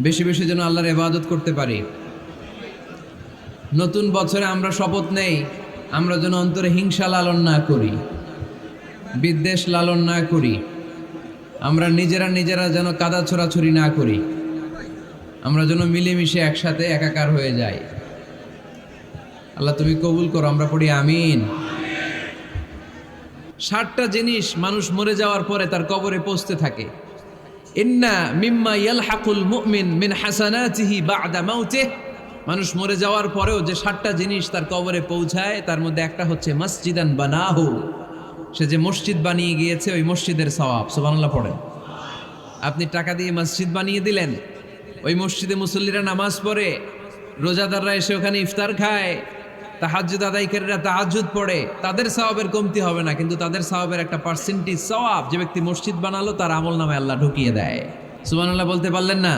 বেশি বেশি যেন আল্লাহর ইবাদত করতে পারি। নতুন বছরে আমরা শপথ নেই, আমরা যেন অন্তরে হিংসা লালন না করি, বিদ্বেষ লালন না করি, আমরা নিজেরা যেন কাদা ছোড়াছুরি না করি, আমরা যেন মিলেমিশে একসাথে একাকার হয়ে যাই। আল্লাহ তুমি কবুল করো, আমরা পড়ি আমিন। 60টা জিনিস মানুষ মরে যাওয়ার পরে তার কবরে পৌঁছতে থাকে। ইন্না মিম্মা ইয়ালহাকুল মুমিন মিন হাসানাতিহি বা'দা মাউতিহি, মানুষ মরে যাওয়ার পরেও যে 60টা জিনিস তার কবরে পৌঁছায় তার মধ্যে একটা হচ্ছে মসজিদান বানাহু, সে যে মসজিদ বানিয়ে গিয়েছে ওই মসজিদের সওয়াব। সুবহানাল্লাহ পড়েন। আপনি টাকা দিয়ে মসজিদ বানিয়ে দিলেন, ওই মসজিদে মুসল্লিরা নামাজ পড়ে, রোজাদাররা এসে ওখানে ইফতার খায়, তাহাজ্জুদ আদায়কারীরা তাহাজ্জুদ পড়ে, তাদের সওয়াবের কমতি হবে না, কিন্তু তাদের সওয়াবের একটা পার্সেন্টেজ সওয়াব যে ব্যক্তি মসজিদ বানালো তার আমল নামে আল্লাহ ঢুকিয়ে দেয়। সুবহানাল্লাহ বলতে পারলেন না?